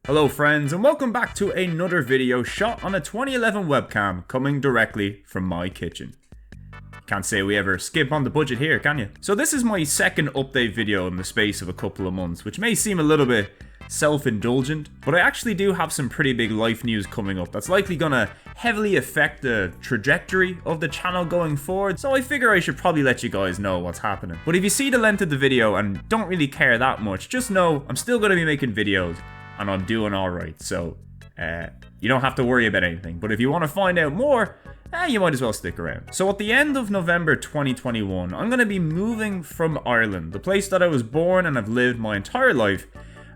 Hello friends, and welcome back to another video shot on a 2011 webcam coming directly from my kitchen. Can't say we ever skip on the budget here, can you? So this is my second update video in the space of a couple of months, which may seem a little bit self-indulgent, but I actually do have some pretty big life news coming up that's likely gonna heavily affect the trajectory of the channel going forward, so I figure I should probably let you guys know what's happening. But if you see the length of the video and don't really care that much, just know I'm still gonna be making videos and I'm doing alright, so you don't have to worry about anything. But if you want to find out more, you might as well stick around. So at the end of November 2021, I'm going to be moving from Ireland, the place that I was born and have lived my entire life,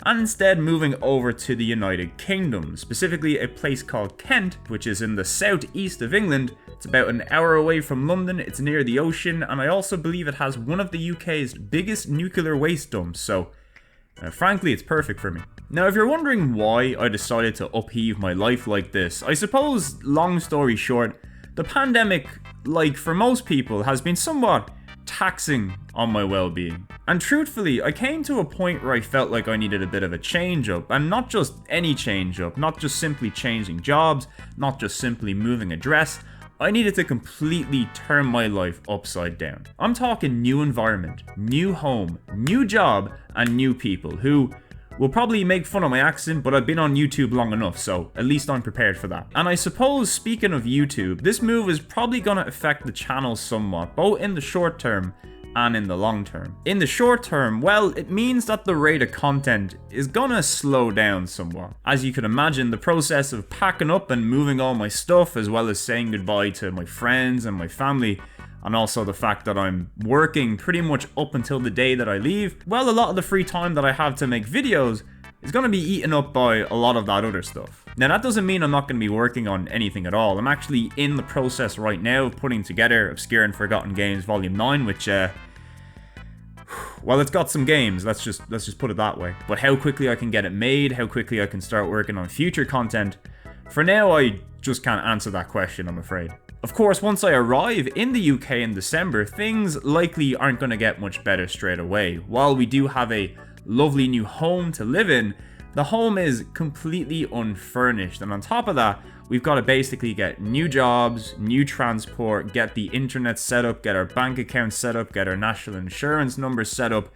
and instead moving over to the United Kingdom, specifically a place called Kent, which is in the southeast of England. It's about an hour away from London, it's near the ocean, and I also believe it has one of the UK's biggest nuclear waste dumps, so frankly, it's perfect for me. Now, if you're wondering why I decided to upheave my life like this, I suppose, long story short, the pandemic, like for most people, has been somewhat taxing on my well-being. And truthfully, I came to a point where I felt like I needed a bit of a change-up, and not just any change-up, not just simply changing jobs, not just simply moving address. I needed to completely turn my life upside down. I'm talking new environment, new home, new job, and new people who will probably make fun of my accent, but I've been on YouTube long enough, so at least I'm prepared for that. And I suppose, speaking of YouTube, this move is probably gonna affect the channel somewhat, both in the short term and in the long term. In the short term, well, it means that the rate of content is gonna slow down somewhat. As you can imagine, the process of packing up and moving all my stuff, as well as saying goodbye to my friends and my family, and also the fact that I'm working pretty much up until the day that I leave, well, a lot of the free time that I have to make videos is going to be eaten up by a lot of that other stuff. Now, that doesn't mean I'm not going to be working on anything at all. I'm actually in the process right now of putting together Obscure and Forgotten Games Volume 9, which, well, it's got some games, let's just put it that way. But how quickly I can get it made, how quickly I can start working on future content, for now, I just can't answer that question, I'm afraid. Of course, once I arrive in the UK in December, things likely aren't going to get much better straight away. While we do have a lovely new home to live in, the home is completely unfurnished, and on top of that, we've got to basically get new jobs, new transport, get the internet set up, get our bank account set up, get our national insurance number set up.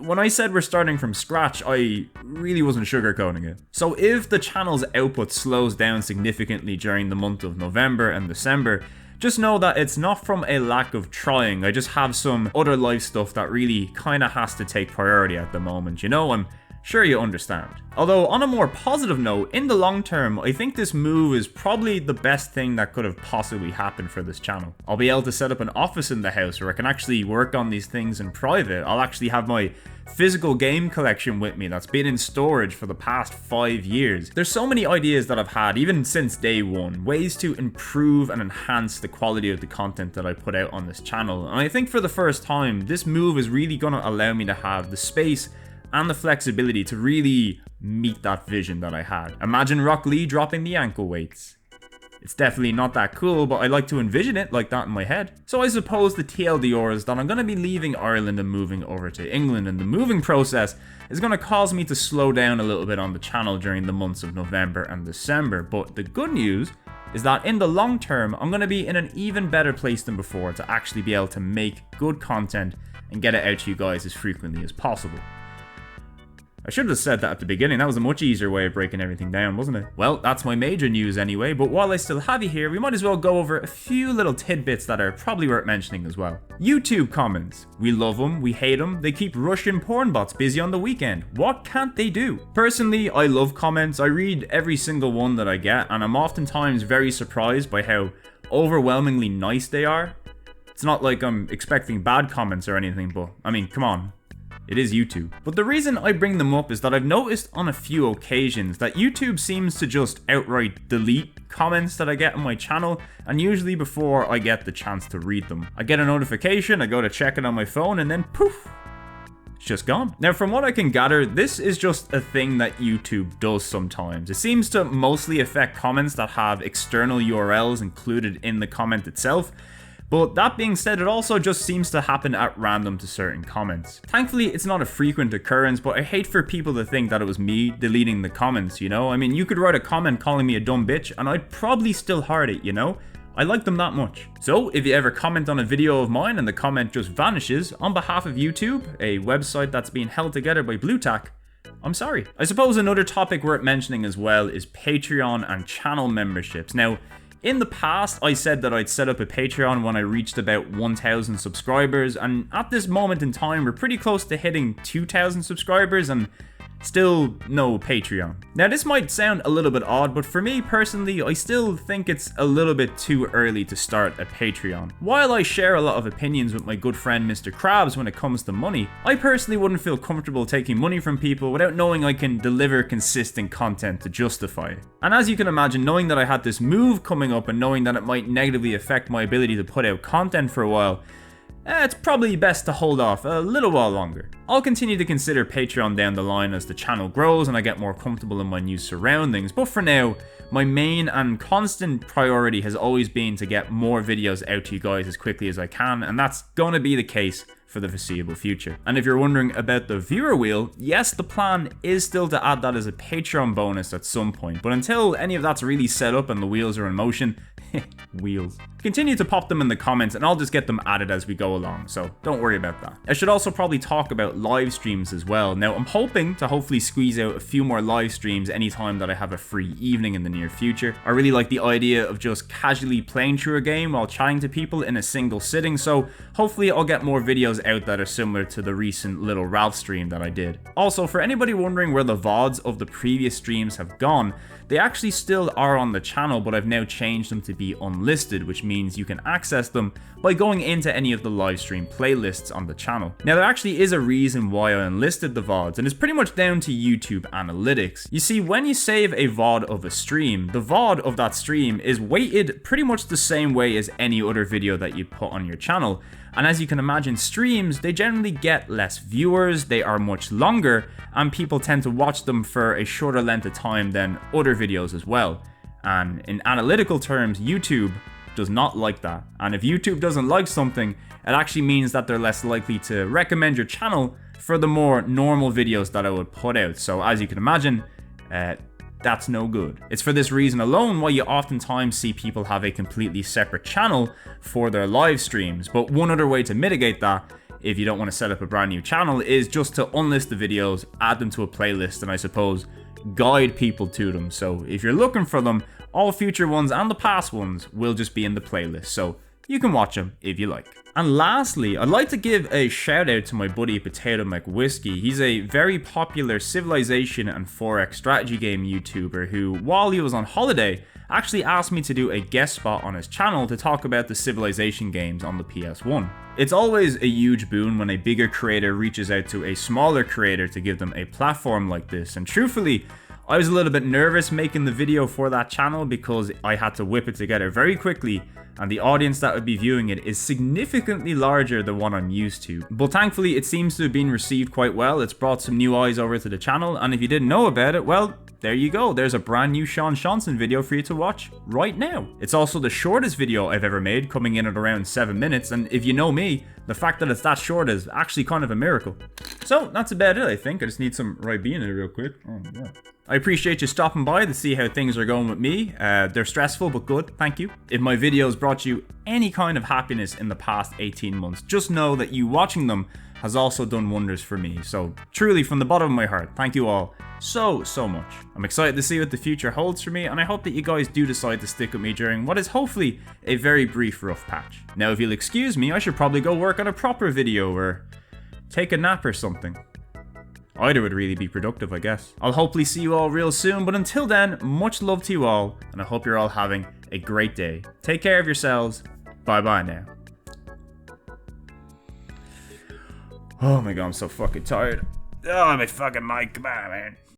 When I said we're starting from scratch, I really wasn't sugarcoating it. So if the channel's output slows down significantly during the month of November and December, just know that it's not from a lack of trying. I just have some other life stuff that really kinda has to take priority at the moment, you know? I'm sure you understand. Although, on a more positive note, in the long term, I think this move is probably the best thing that could have possibly happened for this channel. I'll be able to set up an office in the house where I can actually work on these things in private. I'll actually have my physical game collection with me that's been in storage for the past 5 years. There's so many ideas that I've had, even since day one, ways to improve and enhance the quality of the content that I put out on this channel. And I think for the first time, this move is really gonna allow me to have the space and the flexibility to really meet that vision that I had. Imagine Rock Lee dropping the ankle weights. It's definitely not that cool, but I like to envision it like that in my head. So I suppose the TLDR is that I'm going to be leaving Ireland and moving over to England, and the moving process is going to cause me to slow down a little bit on the channel during the months of November and December. But the good news is that in the long term, I'm going to be in an even better place than before to actually be able to make good content and get it out to you guys as frequently as possible. I should have said that at the beginning. That was a much easier way of breaking everything down, wasn't it? Well, that's my major news anyway, but while I still have you here, we might as well go over a few little tidbits that are probably worth mentioning as well. YouTube comments. We love them, we hate them, they keep Russian porn bots busy on the weekend. What can't they do? Personally, I love comments. I read every single one that I get, and I'm oftentimes very surprised by how overwhelmingly nice they are. It's not like I'm expecting bad comments or anything, but I mean, come on. It is YouTube. But the reason I bring them up is that I've noticed on a few occasions that YouTube seems to just outright delete comments that I get on my channel, and usually before I get the chance to read them. I get a notification, I go to check it on my phone, and then poof, it's just gone. Now, from what I can gather, this is just a thing that YouTube does sometimes. It seems to mostly affect comments that have external URLs included in the comment itself. But that being said, it also just seems to happen at random to certain comments. Thankfully, it's not a frequent occurrence, but I hate for people to think that it was me deleting the comments, you know? I mean, you could write a comment calling me a dumb bitch, and I'd probably still heart it, you know? I like them that much. So, if you ever comment on a video of mine and the comment just vanishes, on behalf of YouTube, a website that's being held together by Blue Tack, I'm sorry. I suppose another topic worth mentioning as well is Patreon and channel memberships. Now, in the past, I said that I'd set up a Patreon when I reached about 1,000 subscribers, and at this moment in time, we're pretty close to hitting 2,000 subscribers, and still no Patreon. Now, this might sound a little bit odd, but for me personally, I still think it's a little bit too early to start a Patreon. While I share a lot of opinions with my good friend Mr. Krabs when it comes to money, I personally wouldn't feel comfortable taking money from people without knowing I can deliver consistent content to justify it. And as you can imagine, knowing that I had this move coming up and knowing that it might negatively affect my ability to put out content for a while, it's probably best to hold off a little while longer. I'll continue to consider Patreon down the line as the channel grows and I get more comfortable in my new surroundings, but for now, my main and constant priority has always been to get more videos out to you guys as quickly as I can, and that's gonna be the case for the foreseeable future. And if you're wondering about the viewer wheel, yes, the plan is still to add that as a Patreon bonus at some point, but until any of that's really set up and the wheels are in motion, wheels. Continue to pop them in the comments and I'll just get them added as we go along, so don't worry about that. I should also probably talk about live streams as well. Now, I'm hoping to hopefully squeeze out a few more live streams anytime that I have a free evening in the near future. I really like the idea of just casually playing through a game while chatting to people in a single sitting, so hopefully I'll get more videos out that are similar to the recent Little Ralph stream that I did. Also, for anybody wondering where the VODs of the previous streams have gone, they actually still are on the channel, but I've now changed them to be unlisted, which means you can access them by going into any of the live stream playlists on the channel. Now, there actually is a reason why I unlisted the VODs, and it's pretty much down to YouTube analytics. You see, when you save a VOD of a stream, the VOD of that stream is weighted pretty much the same way as any other video that you put on your channel. And as you can imagine, streams, they generally get less viewers, they are much longer, and people tend to watch them for a shorter length of time than other videos as well. And in analytical terms, YouTube does not like that. And if YouTube doesn't like something, it actually means that they're less likely to recommend your channel for the more normal videos that I would put out. So as you can imagine, that's no good. It's for this reason alone why you oftentimes see people have a completely separate channel for their live streams. But one other way to mitigate that, if you don't want to set up a brand new channel, is just to unlist the videos, add them to a playlist, and I suppose guide people to them. So if you're looking for them, all future ones and the past ones will just be in the playlist, so you can watch them if you like. And lastly, I'd like to give a shout out to my buddy Potato McWhiskey. He's a very popular Civilization and 4X strategy game YouTuber who, while he was on holiday, actually asked me to do a guest spot on his channel to talk about the Civilization games on the PS1. It's always a huge boon when a bigger creator reaches out to a smaller creator to give them a platform like this, and truthfully, I was a little bit nervous making the video for that channel because I had to whip it together very quickly, and the audience that would be viewing it is significantly larger than what I'm used to. But thankfully, it seems to have been received quite well. It's brought some new eyes over to the channel, and if you didn't know about it, well, there you go. There's a brand new Seanson video for you to watch right now. It's also the shortest video I've ever made, coming in at around 7 minutes, and if you know me, the fact that it's that short is actually kind of a miracle. So that's about it, I think. I just need some Ribena in it real quick. Oh, yeah. I appreciate you stopping by to see how things are going with me. They're stressful, but good, thank you. If my videos brought you any kind of happiness in the past 18 months, just know that you watching them has also done wonders for me. So truly, from the bottom of my heart, thank you all so much. I'm excited to see what the future holds for me, and I hope that you guys do decide to stick with me during what is hopefully a very brief rough patch. Now, if you'll excuse me, I should probably go work on a proper video or take a nap or something. Either would really be productive, I guess. I'll hopefully see you all real soon, but until then, much love to you all, and I hope you're all having a great day. Take care of yourselves. Bye-bye now. Oh my god, I'm so fucking tired. Oh, my fucking mic, come on, man.